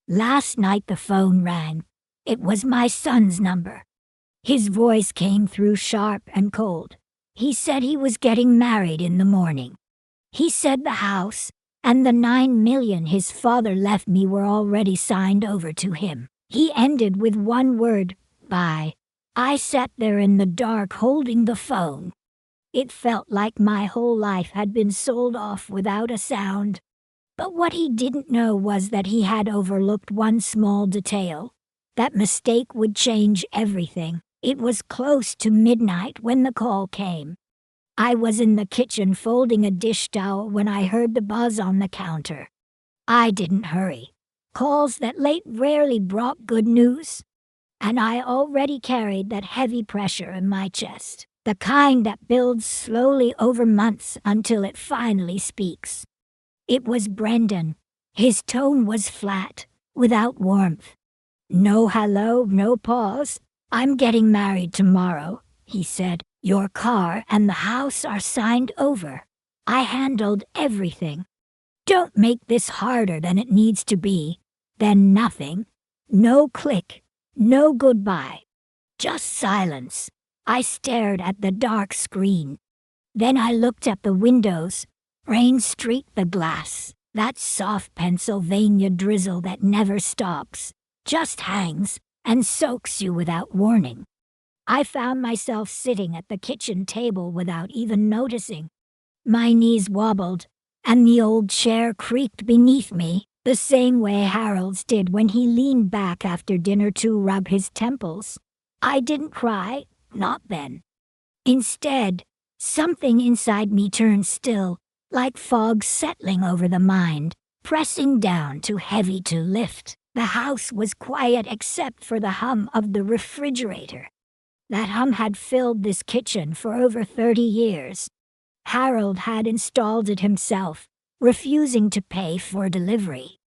Last night the phone rang. It was my son's number. His voice came through sharp and cold. He said he was getting married in the morning. He said the house and the 9 million his father left me were already signed over to him. He ended with one word, bye. I sat there in the dark holding the phone. It felt like my whole life had been sold off without a sound. But what he didn't know was that he had overlooked one small detail. That mistake would change everything. It was close to midnight when the call came. I was in the kitchen folding a dish towel when I heard the buzz on the counter. I didn't hurry. Calls that late rarely brought good news. And I already carried that heavy pressure in my chest, the kind that builds slowly over months until it finally speaks. It was Brendan. His tone was flat, without warmth. No hello, no pause. I'm getting married tomorrow, he said. Your car and the house are signed over. I handled everything. Don't make this harder than it needs to be. Then nothing. No click. No goodbye. Just silence. I stared at the dark screen. Then I looked at the windows. Rain streaked the glass. That soft Pennsylvania drizzle that never stops, just hangs and soaks you without warning. I found myself sitting at the kitchen table without even noticing. My knees wobbled, and the old chair creaked beneath me, the same way Harold's did when he leaned back after dinner to rub his temples. I didn't cry, not then. Instead, something inside me turned still, like fog settling over the mind, pressing down too heavy to lift. The house was quiet except for the hum of the refrigerator. That hum had filled this kitchen for over 30 years. Harold had installed it himself, refusing to pay for delivery.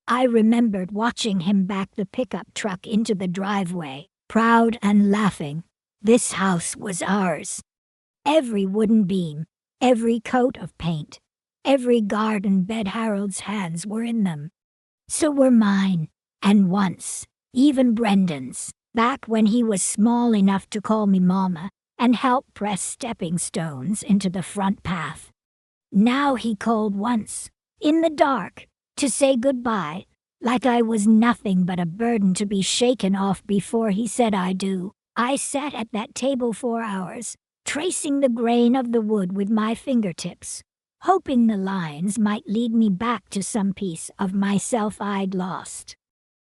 I remembered watching him back the pickup truck into the driveway, proud and laughing. This house was ours. Every wooden beam, every coat of paint, every garden bed Harold's hands were in them. So were mine, and once, even Brendan's, back when he was small enough to call me Mama and help press stepping stones into the front path. Now he called once, in the dark, to say goodbye, like I was nothing but a burden to be shaken off before he said I do. I sat at that table for hours, tracing the grain of the wood with my fingertips, hoping the lines might lead me back to some piece of myself I'd lost.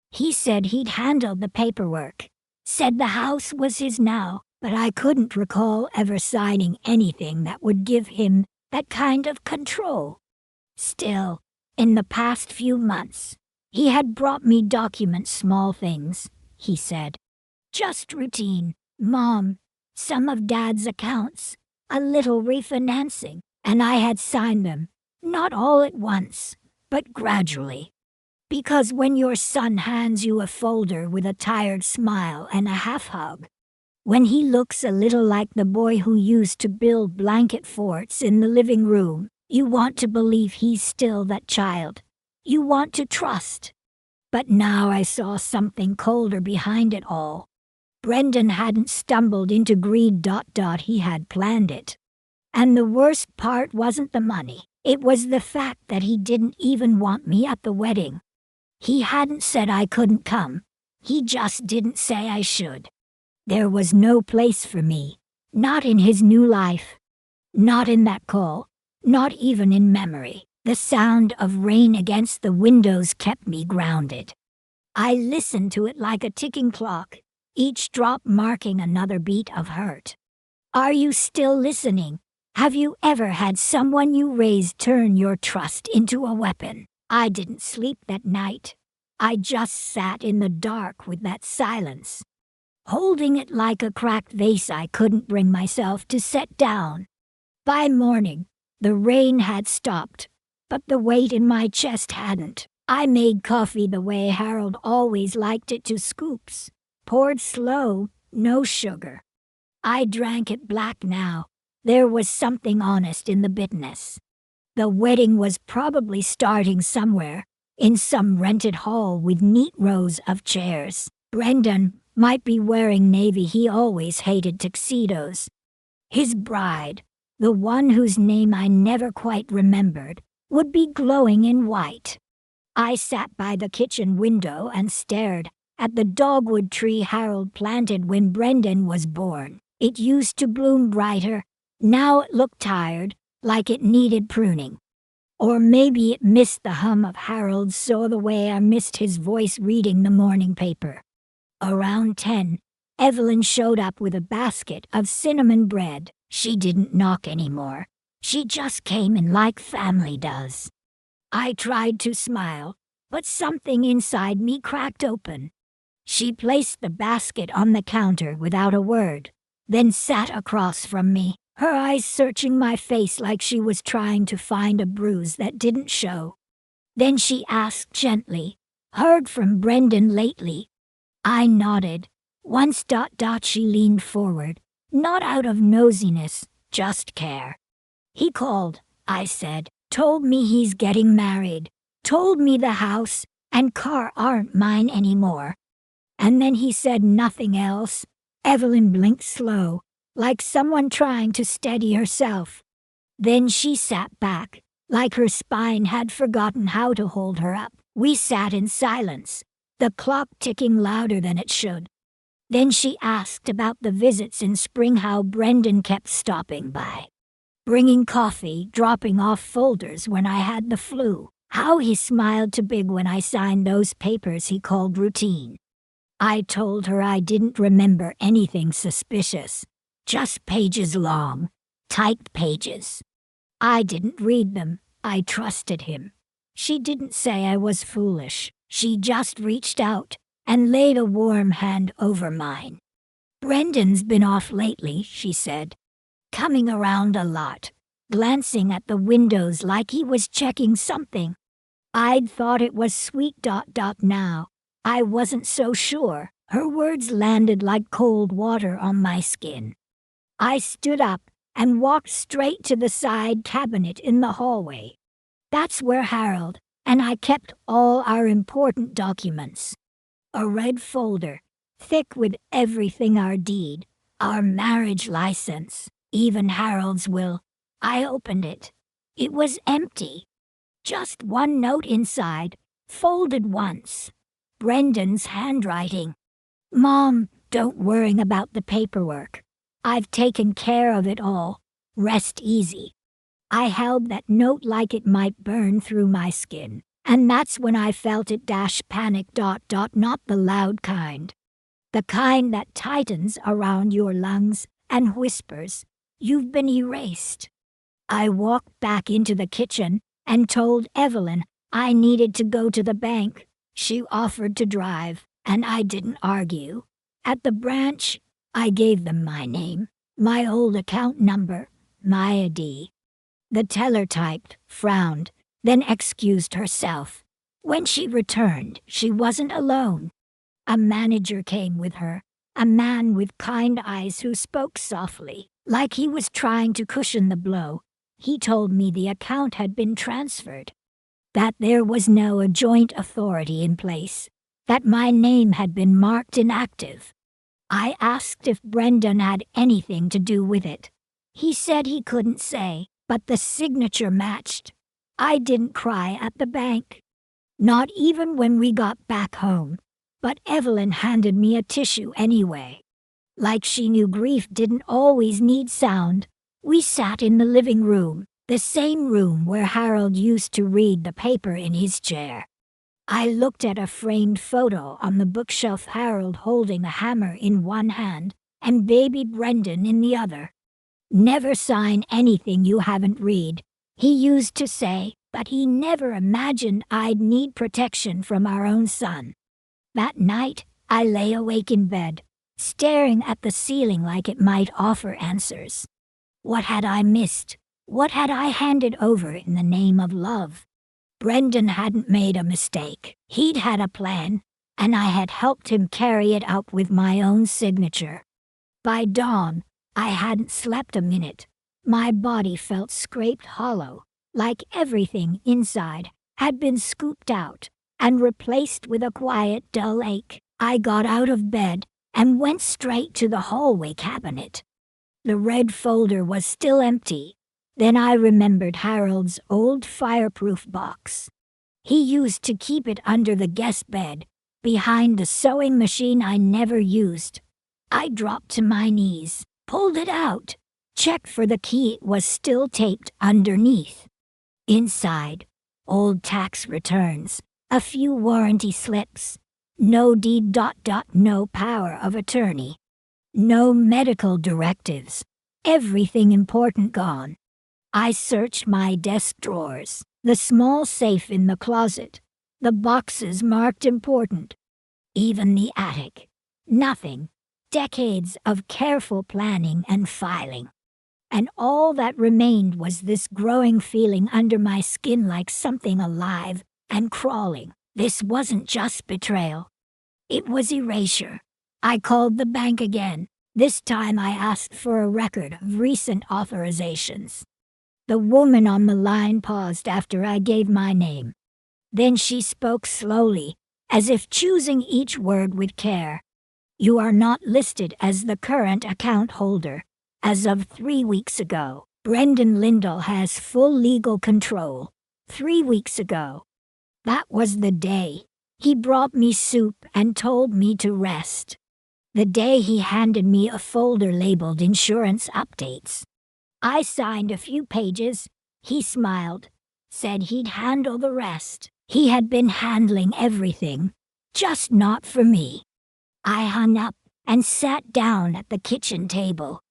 He said he'd handled the paperwork, said the house was his now, but I couldn't recall ever signing anything that would give him that kind of control. Still, in the past few months, he had brought me documents, small things, he said. Just routine, Mom, some of Dad's accounts, a little refinancing, and I had signed them, not all at once, but gradually. Because when your son hands you a folder with a tired smile and a half-hug, when he looks a little like the boy who used to build blanket forts in the living room, you want to believe he's still that child. You want to trust. But now I saw something colder behind it all. Brendan hadn't stumbled into greed. He had planned it. And the worst part wasn't the money. It was the fact that he didn't even want me at the wedding. He hadn't said I couldn't come. He just didn't say I should. There was no place for me. Not in his new life. Not in that call. Not even in memory. The sound of rain against the windows kept me grounded. I listened to it like a ticking clock, each drop marking another beat of hurt. Are you still listening? Have you ever had someone you raised turn your trust into a weapon? I didn't sleep that night. I just sat in the dark with that silence, holding it like a cracked vase I couldn't bring myself to set down. By morning, the rain had stopped, but the weight in my chest hadn't. I made coffee the way Harold always liked it, 2 scoops, poured slow, no sugar. I drank it black now. There was something honest in the bitterness. The wedding was probably starting somewhere. in some rented hall with neat rows of chairs. Brendan might be wearing navy. He always hated tuxedos. His bride, the one whose name I never quite remembered, would be glowing in white. I sat by the kitchen window and stared at the dogwood tree Harold planted when Brendan was born. It used to bloom brighter. Now it looked tired, like it needed pruning. Or maybe it missed the hum of Harold's saw the way I missed his voice reading the morning paper. Around 10, Evelyn showed up with a basket of cinnamon bread. She didn't knock anymore. She just came in like family does. I tried to smile, but something inside me cracked open. She placed the basket on the counter without a word, then sat across from me, her eyes searching my face like she was trying to find a bruise that didn't show. Then she asked gently, "Heard from Brendan lately?" I nodded. Once ... She leaned forward, not out of nosiness, just care. "He called," I said, "told me he's getting married, told me the house and car aren't mine anymore. And then he said nothing else." Evelyn blinked slow, like someone trying to steady herself. Then she sat back, like her spine had forgotten how to hold her up. We sat in silence, the clock ticking louder than it should. Then she asked about the visits in spring, how Brendan kept stopping by, bringing coffee, dropping off folders when I had the flu, how he smiled too big when I signed those papers he called routine. I told her I didn't remember anything suspicious, just pages long, typed pages. I didn't read them. I trusted him. She didn't say I was foolish. She just reached out and laid a warm hand over mine. "Brendan's been off lately," she said, "coming around a lot, glancing at the windows like he was checking something. I'd thought it was sweet ... Now I wasn't so sure." Her words landed like cold water on my skin. I stood up and walked straight to the side cabinet in the hallway. That's where Harold and I kept all our important documents. A red folder, thick with everything, our deed, our marriage license, even Harold's will. I opened it. It was empty. Just one note inside, folded once. Brendan's handwriting. "Mom, don't worry about the paperwork. I've taken care of it all. Rest easy." I held that note like it might burn through my skin, and that's when I felt it panic ... Not the loud kind. The kind that tightens around your lungs and whispers, "You've been erased." I walked back into the kitchen and told Evelyn I needed to go to the bank. She offered to drive, and I didn't argue. At the branch, I gave them my name, my old account number, my ID. The teller typed, frowned, then excused herself. When she returned, she wasn't alone. A manager came with her, a man with kind eyes who spoke softly, like he was trying to cushion the blow. He told me the account had been transferred, that there was no joint authority in place, that my name had been marked inactive. I asked if Brendan had anything to do with it. He said he couldn't say, but the signature matched. I didn't cry at the bank, not even when we got back home, but Evelyn handed me a tissue anyway. Like she knew grief didn't always need sound. We sat in the living room, the same room where Harold used to read the paper in his chair. I looked at a framed photo on the bookshelf, Harold holding a hammer in one hand and baby Brendan in the other. "Never sign anything you haven't read," he used to say, but he never imagined I'd need protection from our own son. That night, I lay awake in bed, staring at the ceiling like it might offer answers. What had I missed? What had I handed over in the name of love? Brendan hadn't made a mistake. He'd had a plan, and I had helped him carry it out with my own signature. By dawn, I hadn't slept a minute. My body felt scraped hollow, like everything inside had been scooped out and replaced with a quiet, dull ache. I got out of bed and went straight to the hallway cabinet. The red folder was still empty. Then I remembered Harold's old fireproof box. He used to keep it under the guest bed, behind the sewing machine I never used. I dropped to my knees, pulled it out, checked for the key. It was still taped underneath. Inside, old tax returns, a few warranty slips, no deed. No power of attorney, no medical directives, everything important gone. I searched my desk drawers, the small safe in the closet, the boxes marked important, even the attic. Nothing. Decades of careful planning and filing. And all that remained was this growing feeling under my skin, like something alive and crawling. This wasn't just betrayal. It was erasure. I called the bank again. This time I asked for a record of recent authorizations. The woman on the line paused after I gave my name. Then she spoke slowly, as if choosing each word with care. You are not listed as the current account holder. As of 3 weeks ago, Brendan Lindell has full legal control. 3 weeks ago. That was the day he brought me soup and told me to rest. The day he handed me a folder labeled insurance updates. I signed a few pages. He smiled, said he'd handle the rest. He had been handling everything, just not for me. I hung up and sat down at the kitchen table.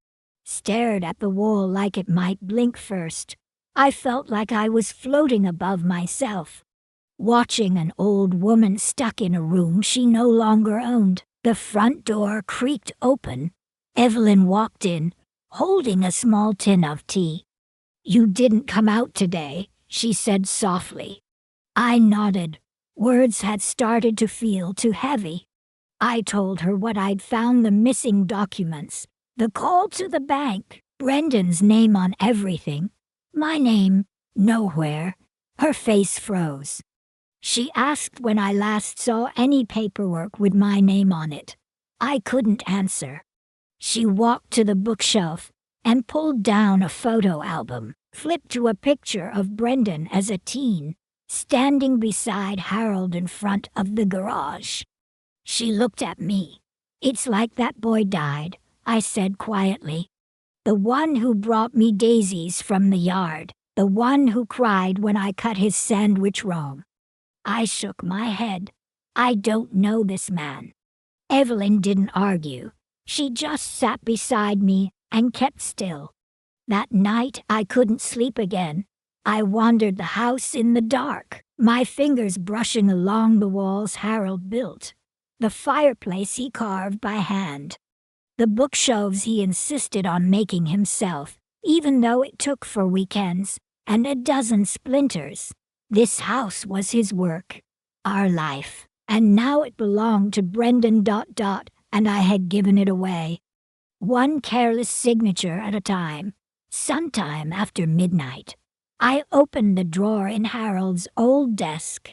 Stared at the wall like it might blink first. I felt like I was floating above myself, watching an old woman stuck in a room she no longer owned. The front door creaked open. Evelyn walked in, holding a small tin of tea. You didn't come out today, she said softly. I nodded. Words had started to feel too heavy. I told her what I'd found: the missing documents, the call to the bank, Brendan's name on everything. My name, nowhere. Her face froze. She asked when I last saw any paperwork with my name on it. I couldn't answer. She walked to the bookshelf and pulled down a photo album, flipped to a picture of Brendan as a teen, standing beside Harold in front of the garage. She looked at me. It's like that boy died, I said quietly. The one who brought me daisies from the yard, the one who cried when I cut his sandwich wrong. I shook my head. I don't know this man. Evelyn didn't argue. She just sat beside me and kept still. That night I couldn't sleep again. I wandered the house in the dark, my fingers brushing along the walls Harold built, the fireplace he carved by hand, the bookshelves he insisted on making himself, even though it took 4 weekends and a dozen splinters. This house was his work, our life, and now it belonged to Brendan ... and I had given it away. One careless signature at a time. Sometime after midnight, I opened the drawer in Harold's old desk.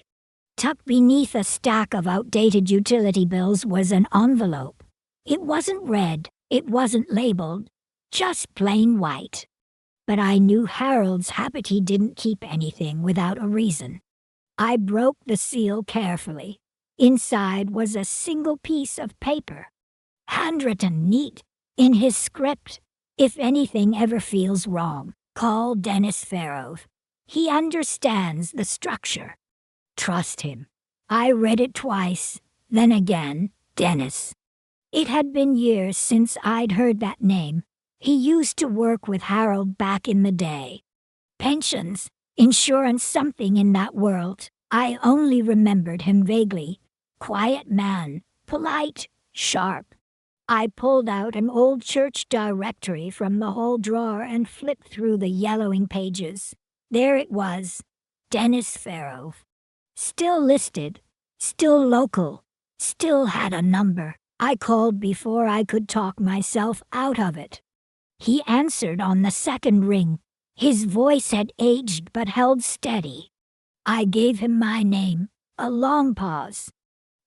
Tucked beneath a stack of outdated utility bills was an envelope. It wasn't red, it wasn't labeled, just plain white. But I knew Harold's habit: he didn't keep anything without a reason. I broke the seal carefully. Inside was a single piece of paper, handwritten neat, in his script. If anything ever feels wrong, call Dennis Farrow. He understands the structure. Trust him. I read it twice, then again. Dennis. It had been years since I'd heard that name. He used to work with Harold back in the day. Pensions, insurance, something in that world. I only remembered him vaguely. Quiet man, polite, sharp. I pulled out an old church directory from the hall drawer and flipped through the yellowing pages. There it was, Dennis Farrow. Still listed, still local, still had a number. I called before I could talk myself out of it. He answered on the second ring. His voice had aged but held steady. I gave him my name, a long pause.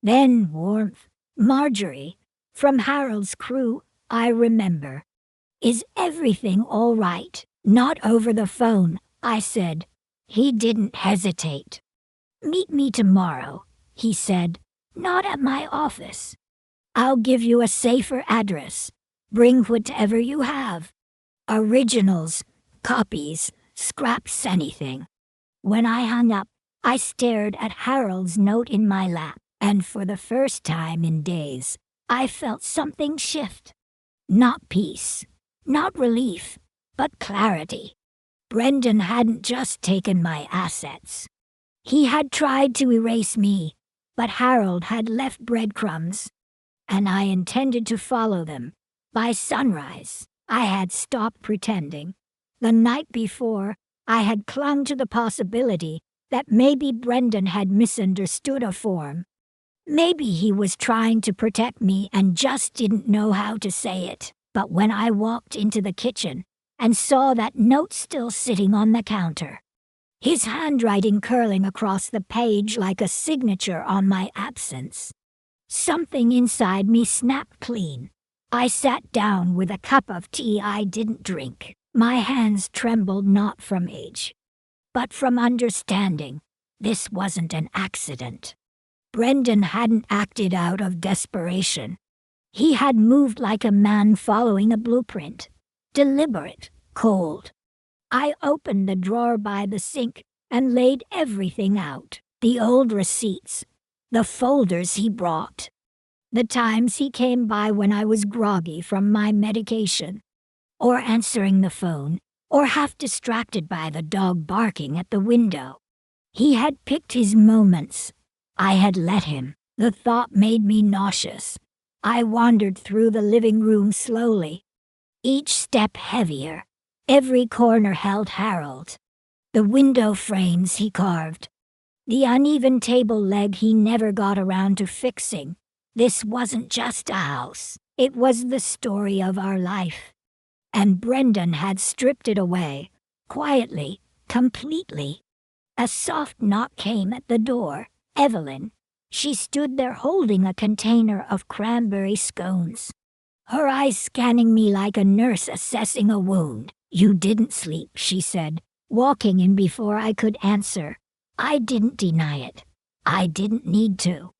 Then warmth. Marjorie, from Harold's crew, I remember. Is everything all right? Not over the phone, I said. He didn't hesitate. Meet me tomorrow, he said. Not at my office. I'll give you a safer address. Bring whatever you have. Originals, copies, scraps, anything. When I hung up, I stared at Harold's note in my lap, and for the first time in days, I felt something shift. Not peace, not relief, but clarity. Brendan hadn't just taken my assets. He had tried to erase me, but Harold had left breadcrumbs, and I intended to follow them. By sunrise, I had stopped pretending. The night before, I had clung to the possibility that maybe Brendan had misunderstood a form. Maybe he was trying to protect me and just didn't know how to say it. But when I walked into the kitchen and saw that note still sitting on the counter, his handwriting curling across the page like a signature on my absence, something inside me snapped clean. I sat down with a cup of tea I didn't drink. My hands trembled not from age, but from understanding. This wasn't an accident. Brendan hadn't acted out of desperation. He had moved like a man following a blueprint, deliberate, cold. I opened the drawer by the sink and laid everything out. The old receipts, the folders he brought, the times he came by when I was groggy from my medication, or answering the phone, or half distracted by the dog barking at the window. He had picked his moments. I had let him. The thought made me nauseous. I wandered through the living room slowly, each step heavier. Every corner held Harold. The window frames he carved. The uneven table leg he never got around to fixing. This wasn't just a house. It was the story of our life. And Brendan had stripped it away, quietly, completely. A soft knock came at the door. Evelyn. She stood there holding a container of cranberry scones, her eyes scanning me like a nurse assessing a wound. You didn't sleep, she said, walking in before I could answer. I didn't deny it. I didn't need to.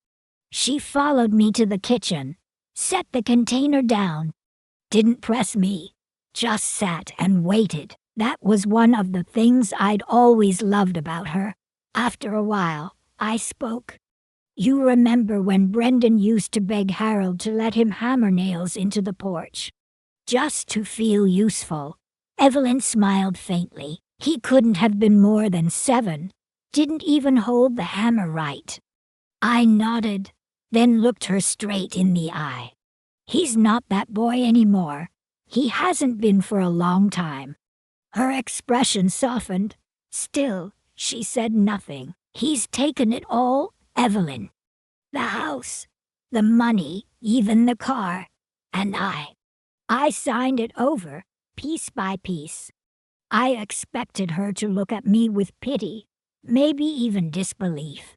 She followed me to the kitchen, set the container down, didn't press me, just sat and waited. That was one of the things I'd always loved about her. After a while, I spoke. You remember when Brendan used to beg Harold to let him hammer nails into the porch, just to feel useful? Evelyn smiled faintly. He couldn't have been more than 7. Didn't even hold the hammer right. I nodded, then looked her straight in the eye. He's not that boy anymore. He hasn't been for a long time. Her expression softened. Still, she said nothing. He's taken it all, Evelyn. The house, the money, even the car. And I signed it over, piece by piece. I expected her to look at me with pity, maybe even disbelief.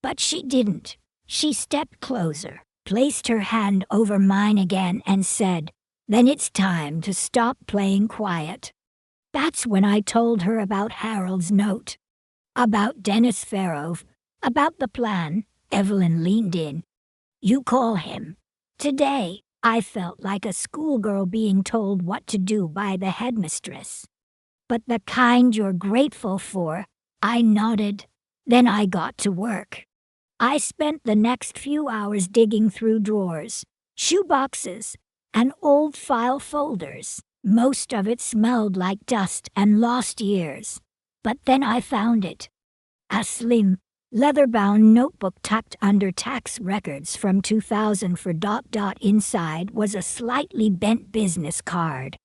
But she didn't. She stepped closer, placed her hand over mine again and said, "Then it's time to stop playing quiet." That's when I told her about Harold's note, about Dennis Farrow, about the plan. Evelyn leaned in. You call him. Today, I felt like a schoolgirl being told what to do by the headmistress. But the kind you're grateful for, I nodded. Then I got to work. I spent the next few hours digging through drawers, shoeboxes, and old file folders. Most of it smelled like dust and lost years. But then I found it. A slim, leather-bound notebook tucked under tax records from 2000 for ... Inside was a slightly bent business card.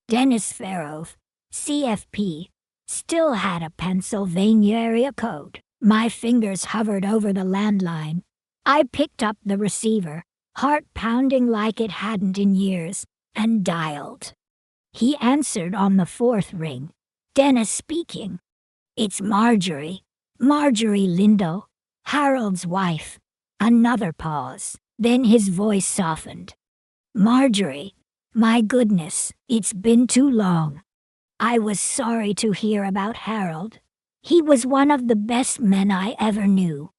Dennis Farrow, CFP, still had a Pennsylvania area code. My fingers hovered over the landline. I picked up the receiver, heart pounding like it hadn't in years, and dialed. He answered on the 4th ring. Dennis speaking. It's Marjorie. Marjorie Lindell, Harold's wife. Another pause. Then his voice softened. Marjorie, my goodness, it's been too long. I was sorry to hear about Harold. He was one of the best men I ever knew.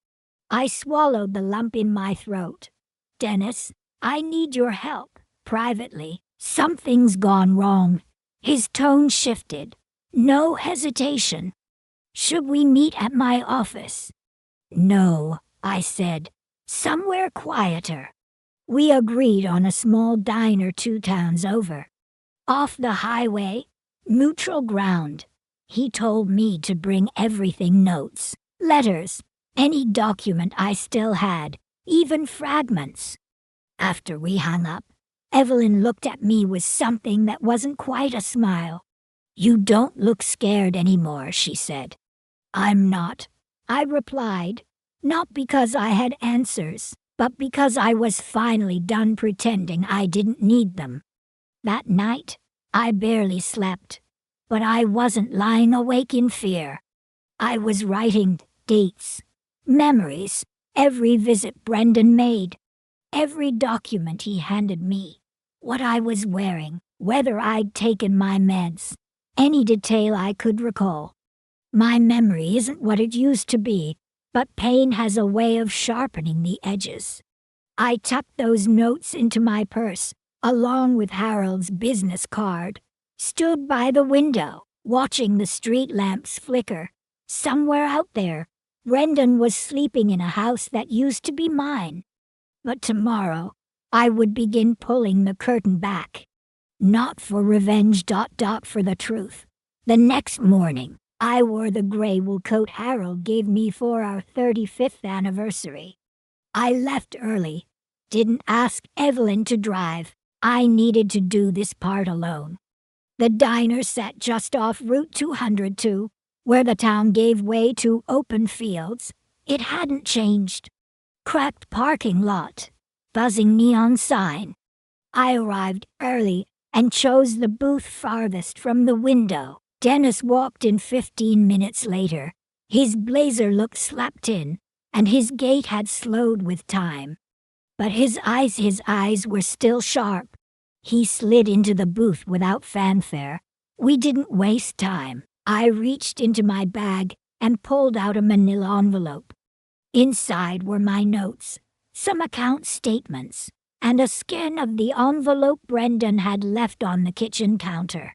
I swallowed the lump in my throat. Dennis, I need your help, privately. Something's gone wrong. His tone shifted. No hesitation. Should we meet at my office? No, I said. Somewhere quieter. We agreed on a small diner 2 towns over. Off the highway, neutral ground. He told me to bring everything: notes, letters, any document I still had, even fragments. After we hung up, Evelyn looked at me with something that wasn't quite a smile. You don't look scared anymore, she said. I'm not, I replied, not because I had answers, but because I was finally done pretending I didn't need them. That night, I barely slept, but I wasn't lying awake in fear. I was writing dates, memories, every visit Brendan made, every document he handed me, what I was wearing, whether I'd taken my meds, any detail I could recall. My memory isn't what it used to be, but pain has a way of sharpening the edges. I tucked those notes into my purse, along with Harold's business card, stood by the window, watching the street lamps flicker. Somewhere out there, Brendan was sleeping in a house that used to be mine. But tomorrow, I would begin pulling the curtain back. Not for revenge, for the truth. The next morning, I wore the gray wool coat Harold gave me for our 35th anniversary. I left early, didn't ask Evelyn to drive. I needed to do this part alone. The diner sat just off Route 202, where the town gave way to open fields. It hadn't changed. Cracked parking lot, buzzing neon sign. I arrived early and chose the booth farthest from the window. Dennis walked in 15 minutes later. His blazer looked slapped in, and his gait had slowed with time. But his eyes were still sharp. He slid into the booth without fanfare. We didn't waste time. I reached into my bag and pulled out a manila envelope. Inside were my notes, some account statements, and a scan of the envelope Brendan had left on the kitchen counter.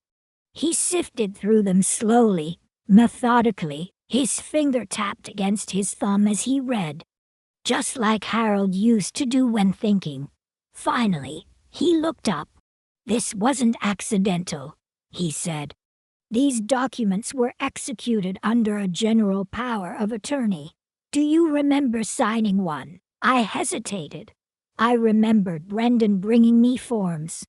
He sifted through them slowly, methodically, his finger tapped against his thumb as he read, just like Harold used to do when thinking. Finally, he looked up. This wasn't accidental, he said. These documents were executed under a general power of attorney. Do you remember signing one? I hesitated. I remembered Brendan bringing me forms.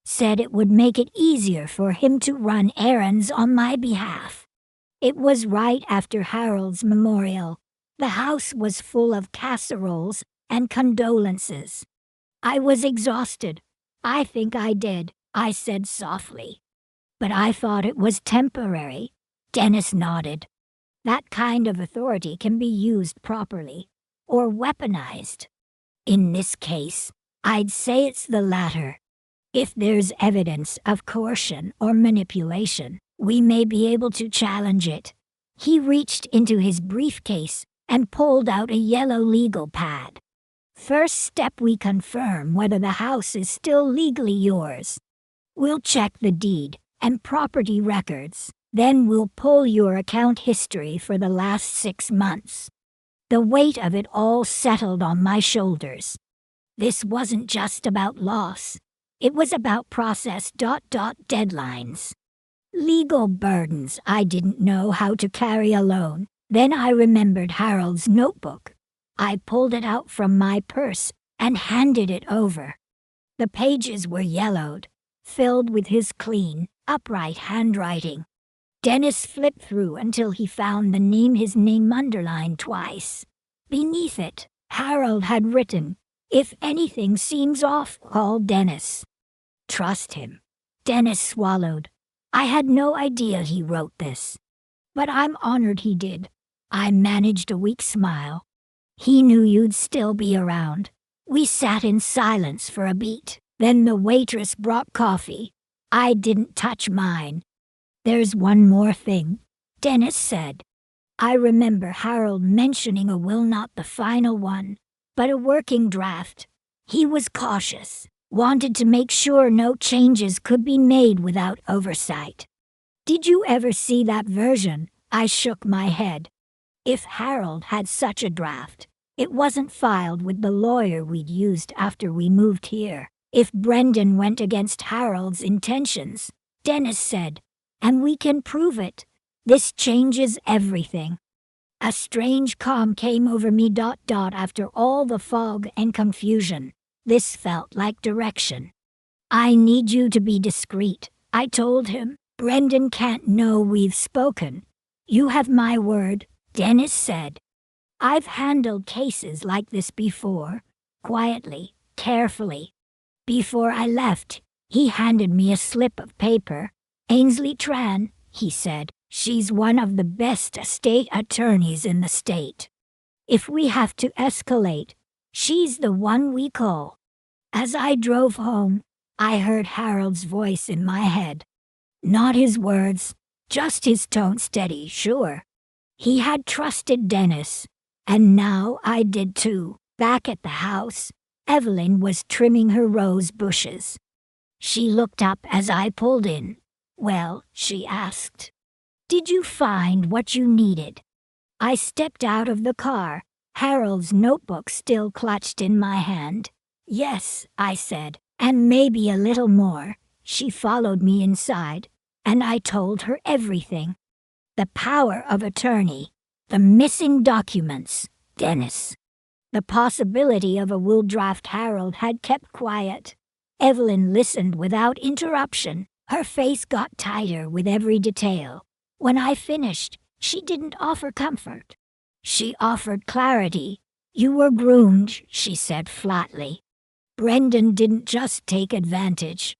Said it would make it easier for him to run errands on my behalf. It was right after Harold's memorial. The house was full of casseroles and condolences. I was exhausted. I think I did, I said softly. But I thought it was temporary. Dennis nodded. That kind of authority can be used properly, or weaponized. In this case, I'd say it's the latter. If there's evidence of coercion or manipulation, we may be able to challenge it. He reached into his briefcase and pulled out a yellow legal pad. First step, we confirm whether the house is still legally yours. We'll check the deed and property records. Then we'll pull your account history for the last 6 months. The weight of it all settled on my shoulders. This wasn't just about loss. It was about process ... deadlines. Legal burdens I didn't know how to carry alone. Then I remembered Harold's notebook. I pulled it out from my purse and handed it over. The pages were yellowed, filled with his clean, upright handwriting. Dennis flipped through until he found his name underlined twice. Beneath it, Harold had written, "If anything seems off, call Dennis." Trust him. Dennis swallowed. I had no idea he wrote this. But I'm honored he did. I managed a weak smile. He knew you'd still be around. We sat in silence for a beat. Then the waitress brought coffee. I didn't touch mine. There's one more thing, Dennis said. I remember Harold mentioning a will, not the final one, but a working draft. He was cautious, wanted to make sure no changes could be made without oversight. Did you ever see that version? I shook my head. If Harold had such a draft, it wasn't filed with the lawyer we'd used after we moved here. If Brendan went against Harold's intentions, Dennis said, and we can prove it, this changes everything. A strange calm came over me. After all the fog and confusion, this felt like direction. I need you to be discreet, I told him. Brendan can't know we've spoken. You have my word, Dennis said. I've handled cases like this before, quietly, carefully. Before I left, he handed me a slip of paper. Ainsley Tran, he said. She's one of the best estate attorneys in the state. If we have to escalate, she's the one we call. As I drove home, I heard Harold's voice in my head. Not his words, just his tone, steady, sure. He had trusted Dennis, and now I did too. Back at the house, Evelyn was trimming her rose bushes. She looked up as I pulled in. Well, she asked, did you find what you needed? I stepped out of the car, Harold's notebook still clutched in my hand. Yes, I said, and maybe a little more. She followed me inside, and I told her everything. The power of attorney, the missing documents, Dennis. The possibility of a will draft Harold had kept quiet. Evelyn listened without interruption. Her face got tighter with every detail. When I finished, she didn't offer comfort. She offered clarity. You were groomed, she said flatly. Brendan didn't just take advantage.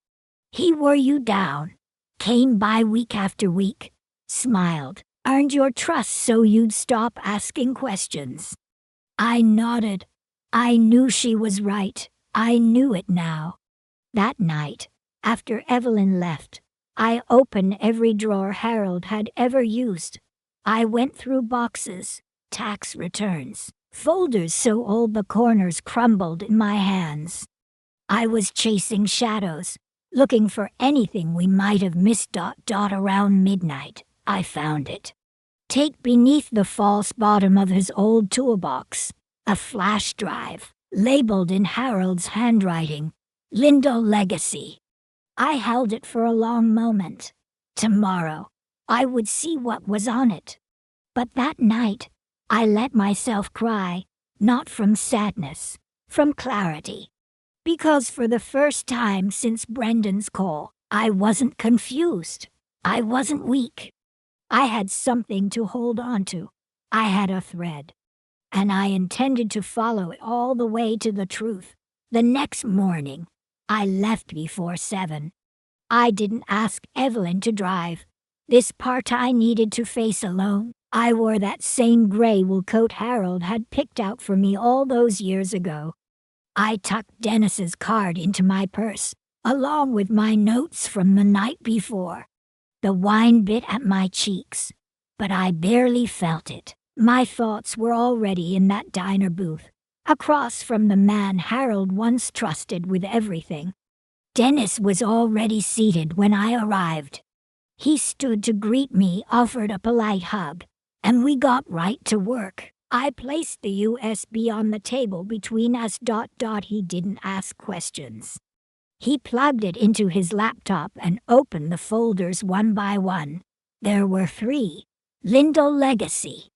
He wore you down, came by week after week, smiled, earned your trust so you'd stop asking questions. I nodded. I knew she was right. I knew it now. That night, after Evelyn left, I opened every drawer Harold had ever used. I went through boxes, tax returns, folders so all the corners crumbled in my hands. I was chasing shadows, looking for anything we might have missed. Around midnight, I found it. Take beneath the false bottom of his old toolbox, a flash drive, labeled in Harold's handwriting, Lindell Legacy. I held it for a long moment. Tomorrow, I would see what was on it. But that night, I let myself cry, not from sadness, from clarity. Because for the first time since Brendan's call, I wasn't confused. I wasn't weak. I had something to hold on to. I had a thread. And I intended to follow it all the way to the truth. The next morning, I left before 7. I didn't ask Evelyn to drive. This part I needed to face alone. I wore that same gray wool coat Harold had picked out for me all those years ago. I tucked Dennis's card into my purse, along with my notes from the night before. The wine bit at my cheeks, but I barely felt it. My thoughts were already in that diner booth, across from the man Harold once trusted with everything. Dennis was already seated when I arrived. He stood to greet me, offered a polite hug, and we got right to work. I placed the USB on the table between us. He didn't ask questions. He plugged it into his laptop and opened the folders one by one. There were 3. Lindell Legacy,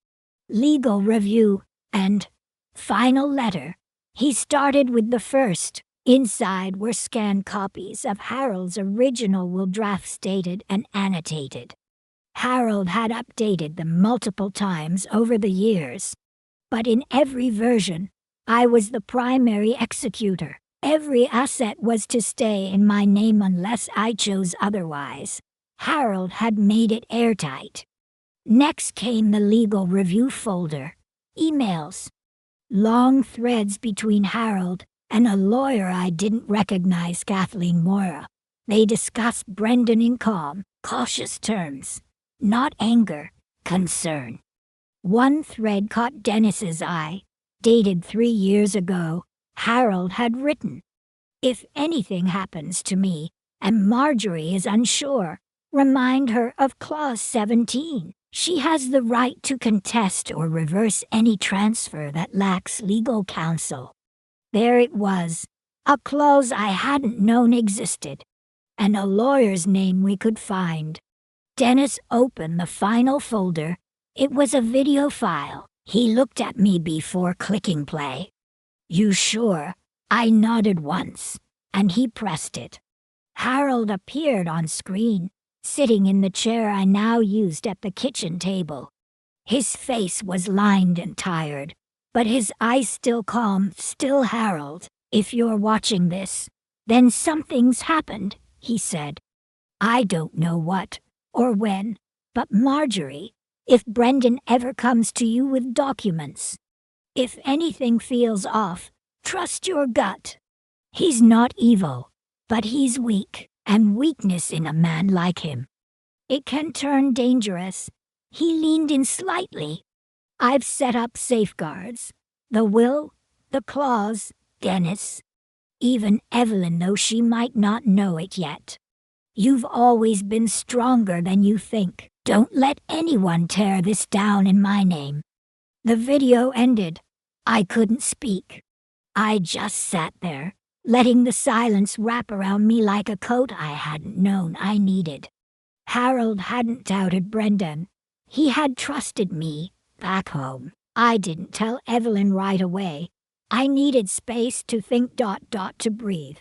Legal Review, and Final Letter. He started with the first. Inside were scanned copies of Harold's original will drafts, dated and annotated. Harold had updated them multiple times over the years. But in every version, I was the primary executor. Every asset was to stay in my name unless I chose otherwise. Harold had made it airtight. Next came the legal review folder. Emails. Long threads between Harold and a lawyer I didn't recognize, Kathleen Moira. They discussed Brendan in calm, cautious terms. Not anger, concern. One thread caught Dennis's eye. Dated 3 years ago, Harold had written, "If anything happens to me, and Marjorie is unsure, remind her of Clause 17. She has the right to contest or reverse any transfer that lacks legal counsel." There it was, a clause I hadn't known existed, and a lawyer's name we could find. Dennis opened the final folder. It was a video file. He looked at me before clicking play. "You sure?" I nodded once, and he pressed it. Harold appeared on screen, sitting in the chair I now used at the kitchen table. His face was lined and tired, but his eyes still calm. "Still, Harold, if you're watching this, then something's happened," he said. "I don't know what, or when, but Marjorie, if Brendan ever comes to you with documents, if anything feels off, trust your gut. He's not evil, but he's weak, and weakness in a man like him, it can turn dangerous." He leaned in slightly. "I've set up safeguards. The will, the clause, Dennis. Even Evelyn, though she might not know it yet. You've always been stronger than you think. Don't let anyone tear this down in my name." The video ended. I couldn't speak. I just sat there, letting the silence wrap around me like a coat I hadn't known I needed. Harold hadn't doubted Brendan. He had trusted me back home. I didn't tell Evelyn right away. I needed space to think, to breathe,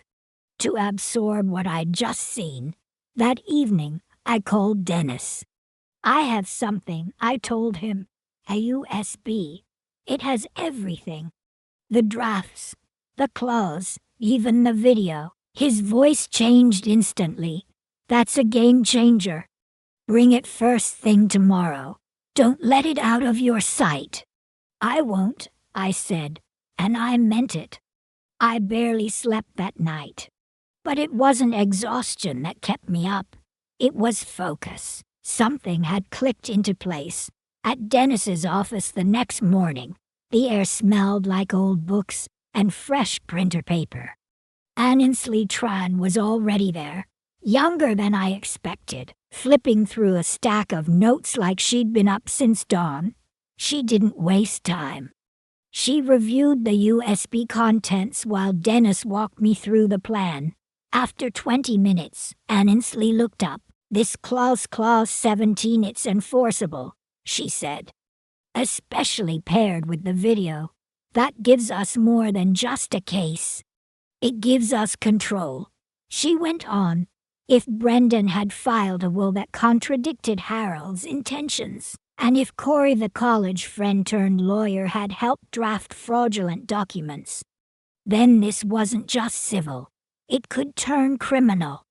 to absorb what I'd just seen. That evening, I called Dennis. "I have something," I told him. "A USB. It has everything. The drafts, the clause, even the video." His voice changed instantly. "That's a game changer. Bring it first thing tomorrow. Don't let it out of your sight." "I won't," I said, and I meant it. I barely slept that night. But it wasn't exhaustion that kept me up. It was focus. Something had clicked into place. At Dennis's office the next morning, the air smelled like old books and fresh printer paper. Annesley Tran was already there, younger than I expected, flipping through a stack of notes like she'd been up since dawn. She didn't waste time. She reviewed the USB contents while Dennis walked me through the plan. After 20 minutes, Annesley looked up. "This clause 17, it's enforceable," she said. "Especially paired with the video. That gives us more than just a case. It gives us control." She went on. "If Brendan had filed a will that contradicted Harold's intentions, and if Corey, the college friend turned lawyer, had helped draft fraudulent documents, then this wasn't just civil. It could turn criminal."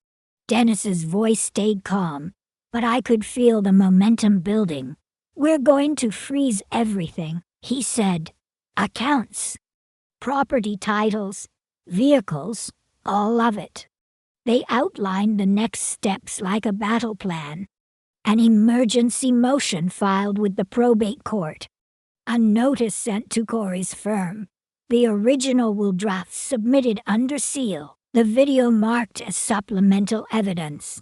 Dennis's voice stayed calm, but I could feel the momentum building. "We're going to freeze everything," he said. "Accounts, property titles, vehicles, all of it." They outlined the next steps like a battle plan. An emergency motion filed with the probate court. A notice sent to Corey's firm. The original will draft submitted under seal. The video marked as supplemental evidence.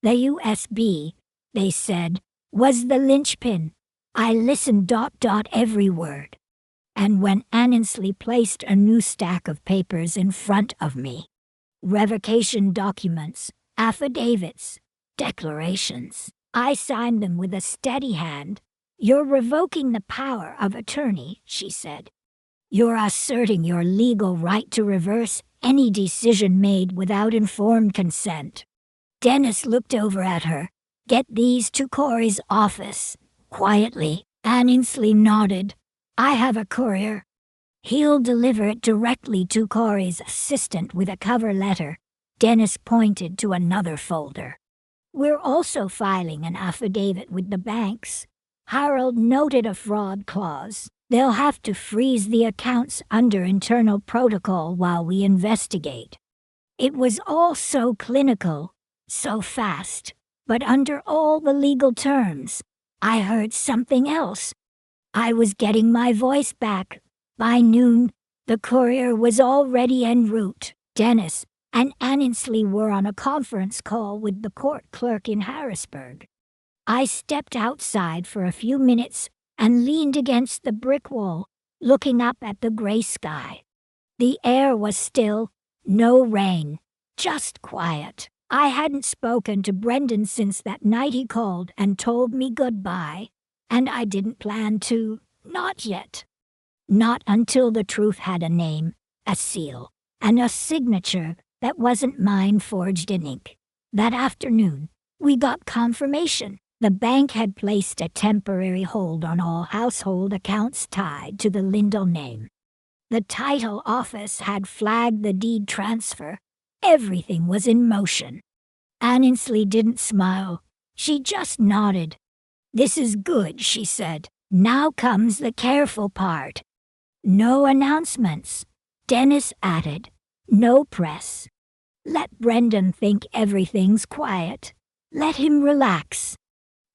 The USB, they said, was the linchpin. I listened, every word. And when Annesley placed a new stack of papers in front of me, revocation documents, affidavits, declarations, I signed them with a steady hand. "You're revoking the power of attorney," she said. "You're asserting your legal right to reverse any decision made without informed consent." Dennis looked over at her. "Get these to Corey's office." Quietly, Annesley nodded. "I have a courier. He'll deliver it directly to Corey's assistant with a cover letter." Dennis pointed to another folder. "We're also filing an affidavit with the banks. Harold noted a fraud clause. They'll have to freeze the accounts under internal protocol while we investigate. It was all so clinical, so fast, but under all the legal terms. I heard something else. I was getting my voice back. By noon, the courier was already en route. Dennis and Annesley were on a conference call with the court clerk in Harrisburg. I stepped outside for a few minutes and leaned against the brick wall, looking up at the gray sky. The air was still, no rain, just quiet. I hadn't spoken to Brendan since that night he called and told me goodbye, and I didn't plan to, not yet. Not until the truth had a name, a seal, and a signature that wasn't mine forged in ink. That afternoon, we got confirmation. The bank had placed a temporary hold on all household accounts tied to the Lindell name. The title office had flagged the deed transfer. Everything was in motion. Annesley didn't smile. She just nodded. "This is good," she said. "Now comes the careful part." "No announcements," Dennis added. "No press. Let Brendan think everything's quiet. Let him relax.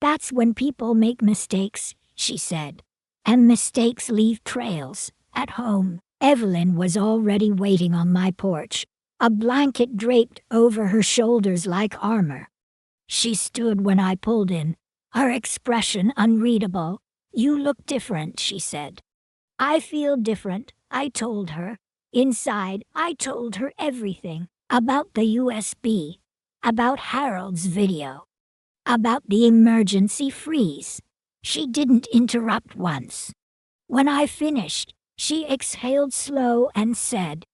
That's when people make mistakes," she said. "And mistakes leave trails." At home, Evelyn was already waiting on my porch, a blanket draped over her shoulders like armor. She stood when I pulled in, her expression unreadable. "You look different," she said. "I feel different," I told her. Inside, I told her everything. About the USB, about Harold's video, about the emergency freeze. She didn't interrupt once. When I finished, she exhaled slow and said,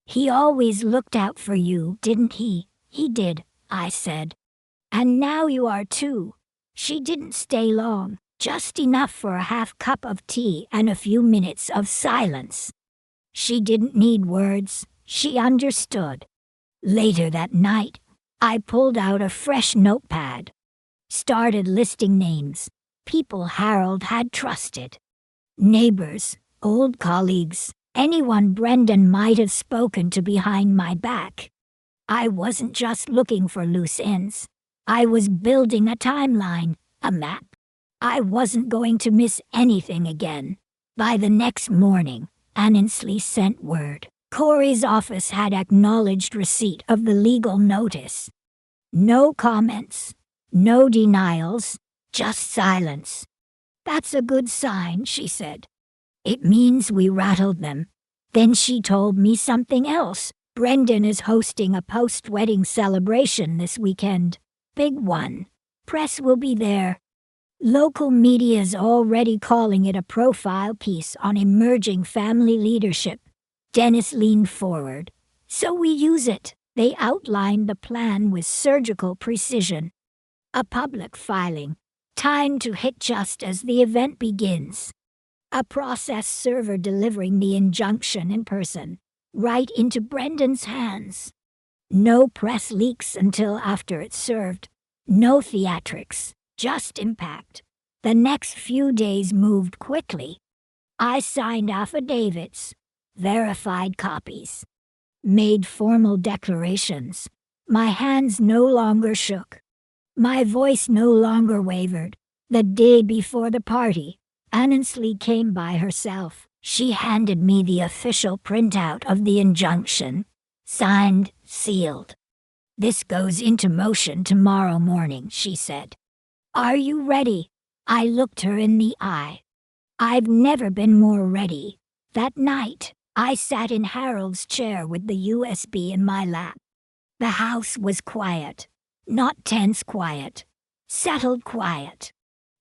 "He always looked out for you, didn't he?" "He did," I said. "And now you are too." She didn't stay long, just enough for a half cup of tea and a few minutes of silence. She didn't need words, she understood. Later that night, I pulled out a fresh notepad. Started listing names, people Harold had trusted. Neighbors, old colleagues, anyone Brendan might have spoken to behind my back. I wasn't just looking for loose ends. I was building a timeline, a map. I wasn't going to miss anything again. By the next morning, Annesley sent word. Corey's office had acknowledged receipt of the legal notice. No comments, no denials, just silence. "That's a good sign," she said. "It means we rattled them." Then she told me something else. Brendan is hosting a post-wedding celebration this weekend. Big one. Press will be there. Local media's already calling it a profile piece on emerging family leadership. Dennis leaned forward. "So we use it." They outlined the plan with surgical precision. A public filing, timed to hit just as the event begins. A process server delivering the injunction in person, right into Brendan's hands. No press leaks until after it's served. No theatrics, just impact. The next few days moved quickly. I signed affidavits, verified copies, made formal declarations. My hands no longer shook. My voice no longer wavered. The day before the party, Annesley came by herself. She handed me the official printout of the injunction, signed, sealed. "This goes into motion tomorrow morning," she said. "Are you ready?" I looked her in the eye. I've never been more ready. That night, I sat in Harold's chair with the USB in my lap. The house was quiet. Not tense quiet. Settled quiet.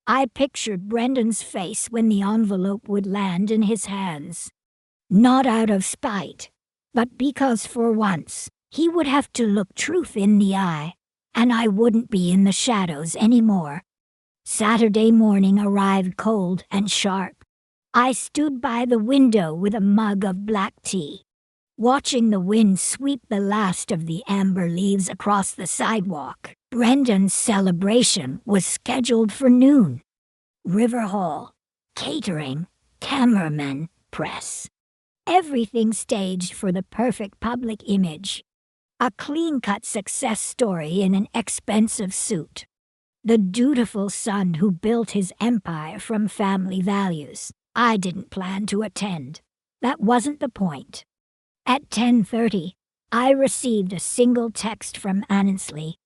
I pictured Brendan's face when the envelope would land in his hands. Not out of spite, but because for once, he would have to look truth in the eye, and I wouldn't be in the shadows anymore. Saturday morning arrived cold and sharp. I stood by the window with a mug of black tea, watching the wind sweep the last of the amber leaves across the sidewalk. Brendan's celebration was scheduled for noon. River Hall, catering, cameramen, press. Everything staged for the perfect public image. A clean-cut success story in an expensive suit. The dutiful son who built his empire from family values. I didn't plan to attend. That wasn't the point. At 10:30, I received a single text from Annesley.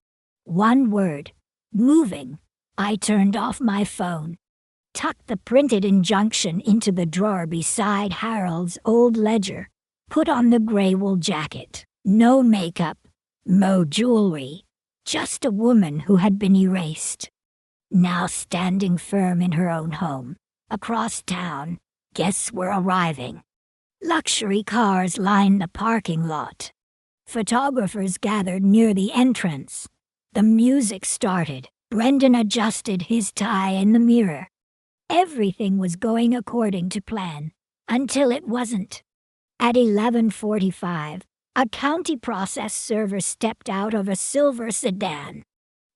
One word. Moving. I turned off my phone. Tucked the printed injunction into the drawer beside Harold's old ledger. Put on the gray wool jacket. No makeup. No jewelry. Just a woman who had been erased. Now standing firm in her own home. Across town, guests were arriving. Luxury cars lined the parking lot. Photographers gathered near the entrance. The music started. Brendan adjusted his tie in the mirror. Everything was going according to plan, until it wasn't. At 11:45, a county process server stepped out of a silver sedan.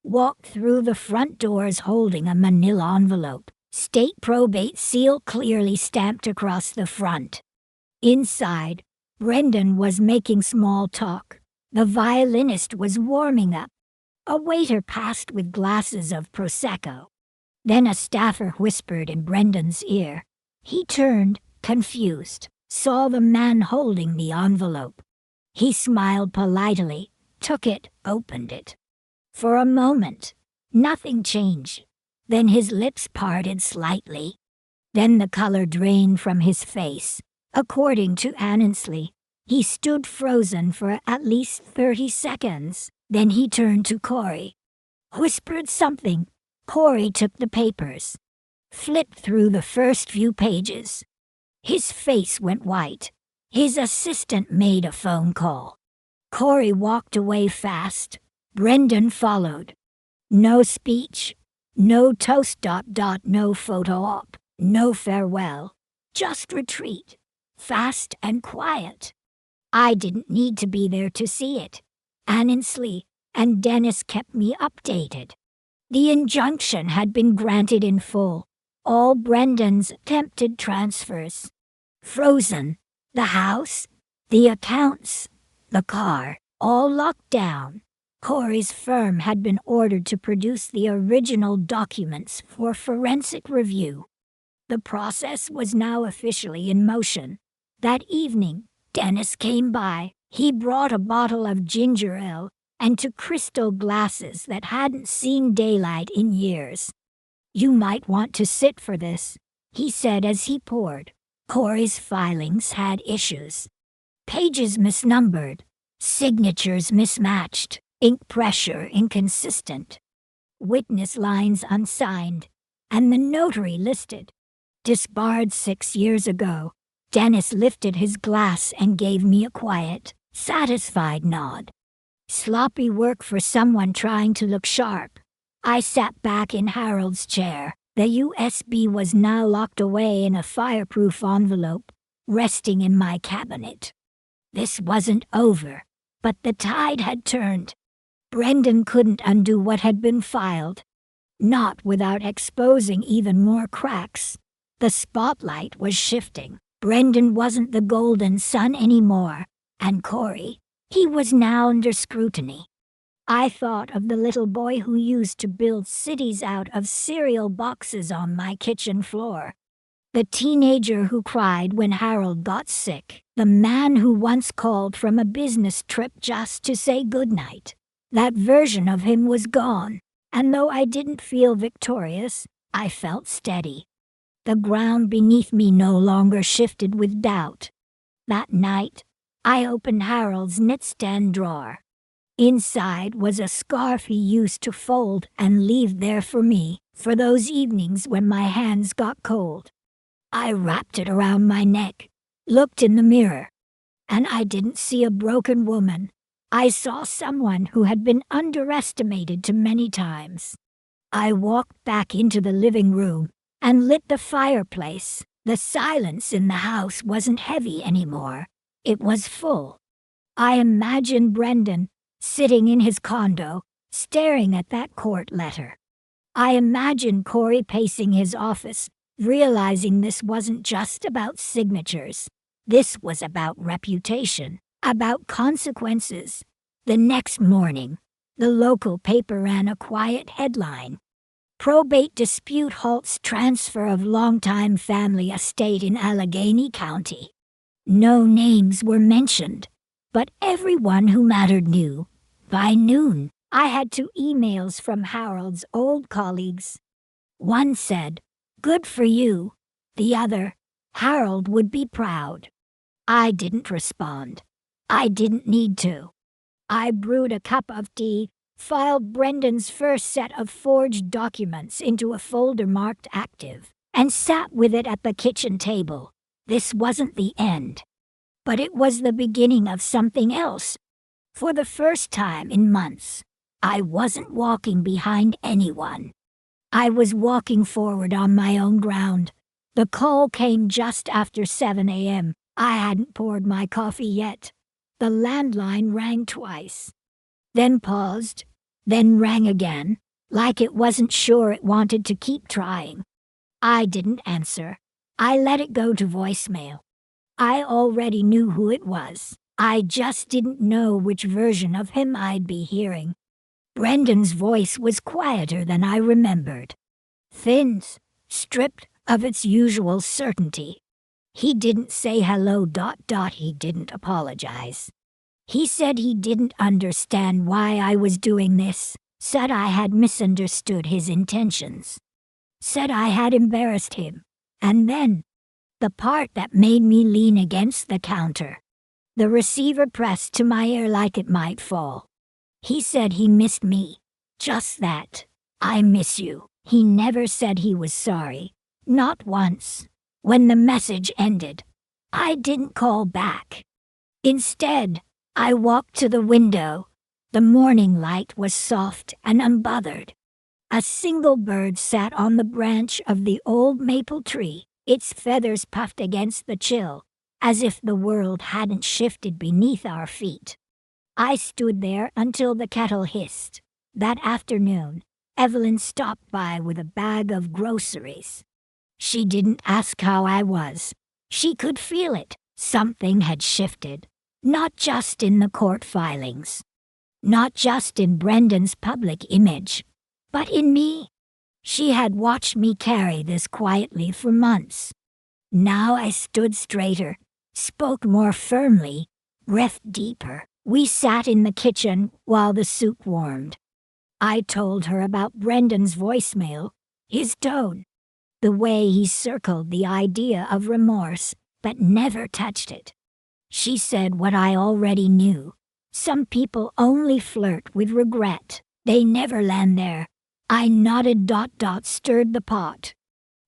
Walked through the front doors holding a manila envelope. State probate seal clearly stamped across the front. Inside, Brendan was making small talk. The violinist was warming up. A waiter passed with glasses of Prosecco. Then a staffer whispered in Brendan's ear. He turned, confused, saw the man holding the envelope. He smiled politely, took it, opened it. For a moment, nothing changed. Then his lips parted slightly. Then the color drained from his face. According to Annesley, he stood frozen for at least 30 seconds. Then he turned to Corey. Whispered something. Corey took the papers. Flipped through the first few pages. His face went white. His assistant made a phone call. Corey walked away fast. Brendan followed. No speech. No toast. No photo op. No farewell. Just retreat. Fast and quiet. I didn't need to be there to see it. Annesley and Dennis kept me updated. The injunction had been granted in full. All Brendan's attempted transfers. Frozen. The house, the accounts, the car, all locked down. Corey's firm had been ordered to produce the original documents for forensic review. The process was now officially in motion. That evening, Dennis came by. He brought a bottle of ginger ale and two crystal glasses that hadn't seen daylight in years. You might want to sit for this, he said as he poured. Corey's filings had issues. Pages misnumbered, signatures mismatched, ink pressure inconsistent, witness lines unsigned, and the notary listed. Disbarred 6 years ago, Dennis lifted his glass and gave me a quiet, satisfied nod. Sloppy work for someone trying to look sharp. I sat back in Harold's chair. The USB was now locked away in a fireproof envelope, resting in my cabinet. This wasn't over, but the tide had turned. Brendan couldn't undo what had been filed. Not without exposing even more cracks. The spotlight was shifting. Brendan wasn't the golden son anymore, and Corey, he was now under scrutiny. I thought of the little boy who used to build cities out of cereal boxes on my kitchen floor. The teenager who cried when Harold got sick. The man who once called from a business trip just to say goodnight. That version of him was gone, and though I didn't feel victorious, I felt steady. The ground beneath me no longer shifted with doubt. That night, I opened Harold's knitstand drawer. Inside was a scarf he used to fold and leave there for me, for those evenings when my hands got cold. I wrapped it around my neck, looked in the mirror, and I didn't see a broken woman. I saw someone who had been underestimated too many times. I walked back into the living room and lit the fireplace. The silence in the house wasn't heavy anymore. It was full. I imagined Brendan, sitting in his condo, staring at that court letter. I imagined Corey pacing his office, realizing this wasn't just about signatures. This was about reputation, about consequences. The next morning, the local paper ran a quiet headline. Probate dispute halts transfer of longtime family estate in Allegheny County. No names were mentioned, but everyone who mattered knew. By noon, I had 2 emails from Harold's old colleagues. One said, "Good for you." The other, "Harold would be proud." I didn't respond. I didn't need to. I brewed a cup of tea, filed Brendan's first set of forged documents into a folder marked active, and sat with it at the kitchen table. This wasn't the end, but it was the beginning of something else. For the first time in months, I wasn't walking behind anyone. I was walking forward on my own ground. The call came just after 7 a.m. I hadn't poured my coffee yet. The landline rang twice, then paused, then rang again, like it wasn't sure it wanted to keep trying. I didn't answer. I let it go to voicemail. I already knew who it was. I just didn't know which version of him I'd be hearing. Brendan's voice was quieter than I remembered. Thin, stripped of its usual certainty. He didn't say hello. He didn't apologize. He said he didn't understand why I was doing this, said I had misunderstood his intentions, said I had embarrassed him, and then, the part that made me lean against the counter. The receiver pressed to my ear like it might fall. He said he missed me. Just that. "I miss you." He never said he was sorry. Not once. When the message ended, I didn't call back. Instead, I walked to the window. The morning light was soft and unbothered. A single bird sat on the branch of the old maple tree, its feathers puffed against the chill, as if the world hadn't shifted beneath our feet. I stood there until the kettle hissed. That afternoon, Evelyn stopped by with a bag of groceries. She didn't ask how I was. She could feel it. Something had shifted. Not just in the court filings. Not just in Brendan's public image. But in me. She had watched me carry this quietly for months. Now I stood straighter, spoke more firmly, breathed deeper. We sat in the kitchen while the soup warmed. I told her about Brendan's voicemail, his tone, the way he circled the idea of remorse, but never touched it. She said what I already knew. Some people only flirt with regret. They never land there. I nodded. Stirred the pot.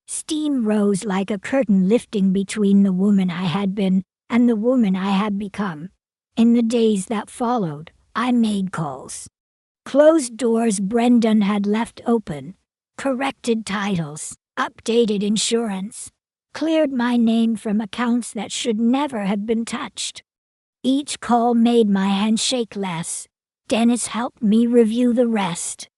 Steam rose like a curtain lifting between the woman I had been and the woman I had become. In the days that followed, I made calls. Closed doors Brendan had left open, corrected titles, updated insurance, cleared my name from accounts that should never have been touched. Each call made my hand shake less. Dennis helped me review the rest.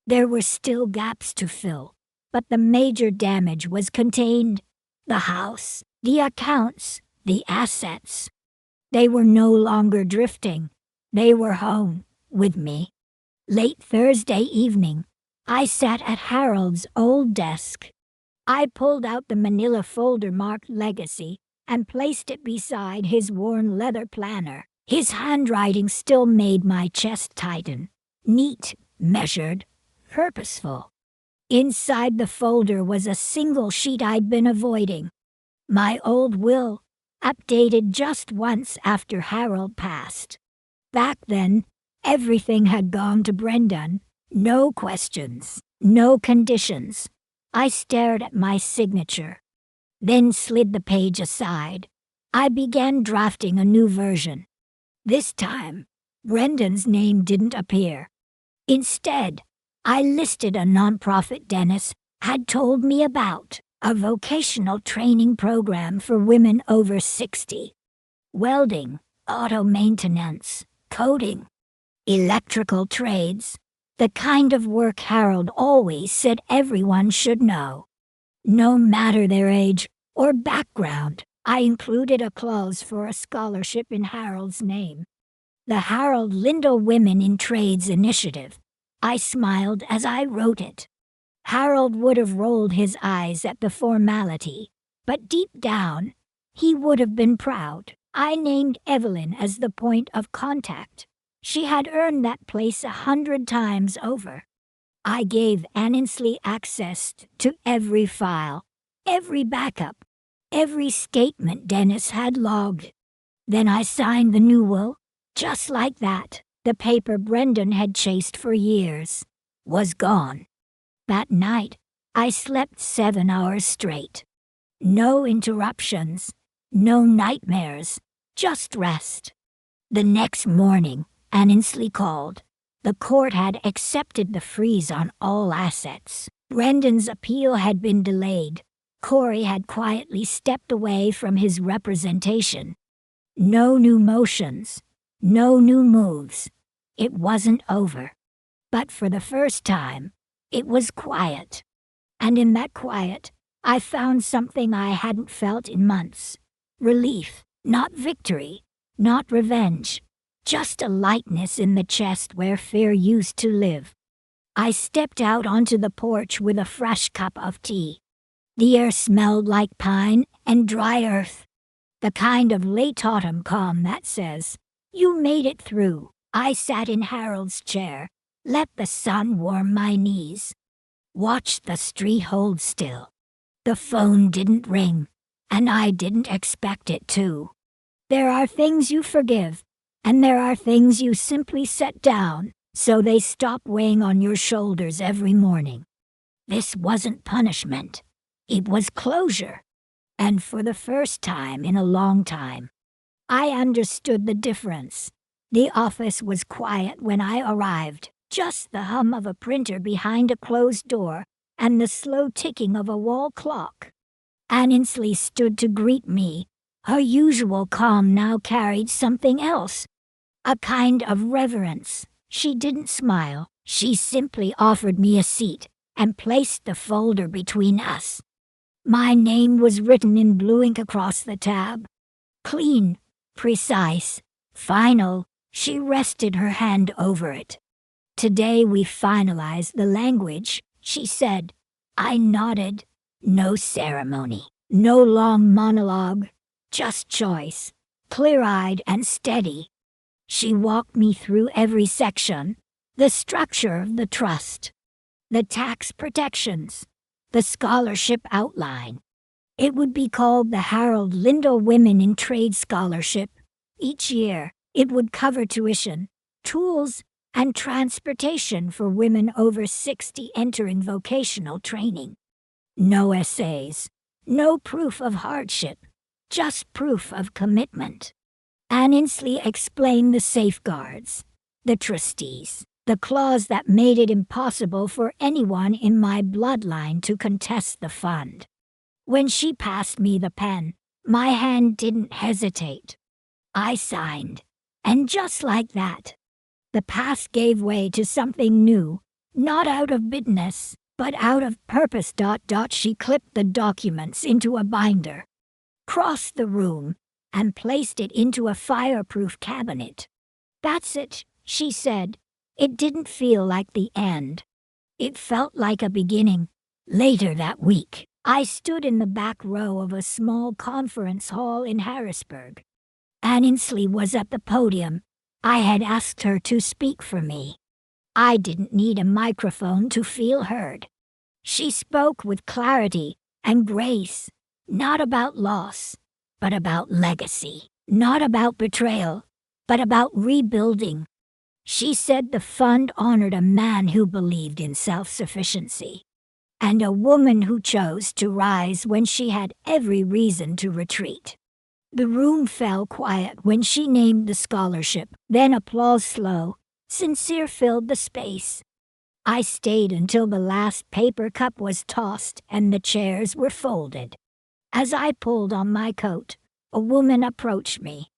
There were still gaps to fill, but the major damage was contained. The house, the accounts, the assets. They were no longer drifting. They were home, with me. Late Thursday evening, I sat at Harold's old desk. I pulled out the manila folder marked Legacy and placed it beside his worn leather planner. His handwriting still made my chest tighten. Neat, measured, purposeful. Inside the folder was a single sheet I'd been avoiding. My old will, updated just once after Harold passed. Back then, everything had gone to Brendan. No questions, no conditions. I stared at my signature, then slid the page aside. I began drafting a new version. This time, Brendan's name didn't appear. Instead, I listed a nonprofit Dennis had told me about, a vocational training program for women over 60. Welding, auto maintenance, coding, electrical trades. The kind of work Harold always said everyone should know. No matter their age or background, I included a clause for a scholarship in Harold's name. The Harold Lindell Women in Trades Initiative. I smiled as I wrote it. Harold would have rolled his eyes at the formality, but deep down, he would have been proud. I named Evelyn as the point of contact. She had earned that place 100 times over. I gave Annesley access to every file, every backup, every statement Dennis had logged. Then I signed the new will, just like that. The paper Brendan had chased for years was gone. That night, I slept 7 hours straight. No interruptions, no nightmares, just rest. The next morning, Annesley called. The court had accepted the freeze on all assets. Brendan's appeal had been delayed. Corey had quietly stepped away from his representation. No new motions, no new moves. It wasn't over. But for the first time, it was quiet. And in that quiet, I found something I hadn't felt in months. Relief, not victory, not revenge. Just a lightness in the chest where fear used to live. I stepped out onto the porch with a fresh cup of tea. The air smelled like pine and dry earth. The kind of late autumn calm that says, "You made it through." I sat in Harold's chair, let the sun warm my knees. Watched the street hold still. The phone didn't ring, and I didn't expect it to. There are things you forgive, and there are things you simply set down, so they stop weighing on your shoulders every morning. This wasn't punishment. It was closure. And for the first time in a long time, I understood the difference. The office was quiet when I arrived, just the hum of a printer behind a closed door and the slow ticking of a wall clock. Annesley stood to greet me. Her usual calm now carried something else. A kind of reverence. She didn't smile. She simply offered me a seat and placed the folder between us. My name was written in blue ink across the tab. Clean, precise, final. She rested her hand over it. "Today we finalized the language," she said. I nodded. No ceremony, no long monologue, just choice, clear-eyed and steady. She walked me through every section, the structure of the trust, the tax protections, the scholarship outline. It would be called the Harold Lindell Women in Trade Scholarship. Each year, it would cover tuition, tools, and transportation for women over 60 entering vocational training. No essays, no proof of hardship, just proof of commitment. Annesley explained the safeguards, the trustees, the clause that made it impossible for anyone in my bloodline to contest the fund. When she passed me the pen, my hand didn't hesitate. I signed, and just like that, the past gave way to something new, not out of bitterness, but out of purpose. She clipped the documents into a binder, crossed the room, and placed it into a fireproof cabinet. "That's it," she said. It didn't feel like the end. It felt like a beginning. Later that week, I stood in the back row of a small conference hall in Harrisburg. Annesley was at the podium. I had asked her to speak for me. I didn't need a microphone to feel heard. She spoke with clarity and grace, not about loss, but about legacy, not about betrayal, but about rebuilding. She said the fund honored a man who believed in self-sufficiency, and a woman who chose to rise when she had every reason to retreat. The room fell quiet when she named the scholarship, then applause slow, sincere filled the space. I stayed until the last paper cup was tossed and the chairs were folded. As I pulled on my coat, a woman approached me.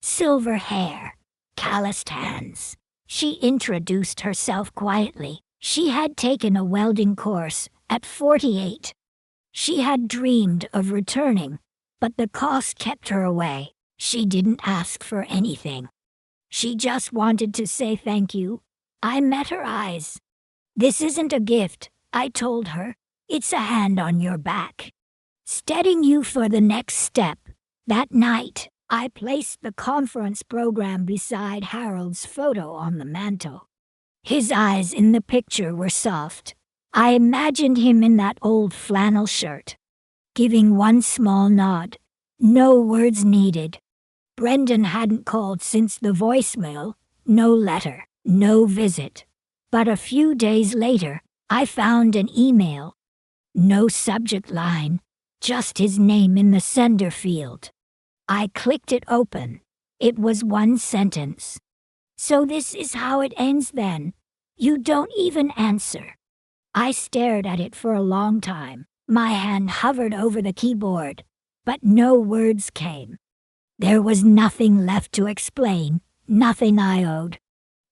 Silver hair, calloused hands, She introduced herself quietly. She had taken a welding course at 48. She had dreamed of returning, but the cost kept her away. She didn't ask for anything. She just wanted to say thank you. I met her eyes. This isn't a gift, I told her. It's a hand on your back, steadying you for the next step. That night, I placed the conference program beside Harold's photo on the mantel. His eyes in the picture were soft. I imagined him in that old flannel shirt, giving one small nod. No words needed. Brendan hadn't called since the voicemail. No letter, no visit. But a few days later, I found an email. No subject line, just his name in the sender field. I clicked it open. It was one sentence. So this is how it ends then. You don't even answer. I stared at it for a long time. My hand hovered over the keyboard, but no words came. There was nothing left to explain, nothing I owed.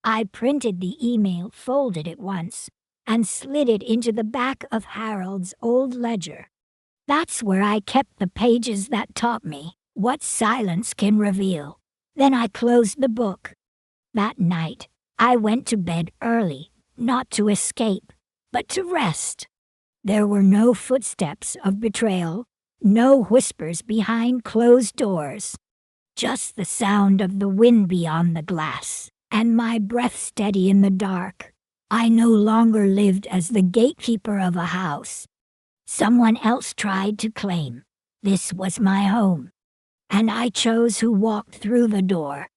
I printed the email, folded it once, and slid it into the back of Harold's old ledger. That's where I kept the pages that taught me what silence can reveal. Then I closed the book. That night, I went to bed early, not to escape, but to rest. There were no footsteps of betrayal, no whispers behind closed doors. Just the sound of the wind beyond the glass, and my breath steady in the dark. I no longer lived as the gatekeeper of a house someone else tried to claim. This was my home, and I chose who walked through the door.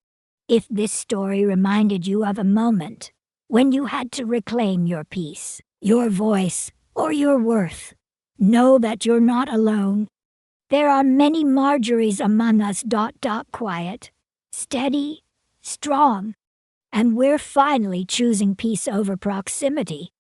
If this story reminded you of a moment when you had to reclaim your peace, your voice, or your worth, know that you're not alone. There are many Marjories among us. Quiet, steady, strong, and we're finally choosing peace over proximity.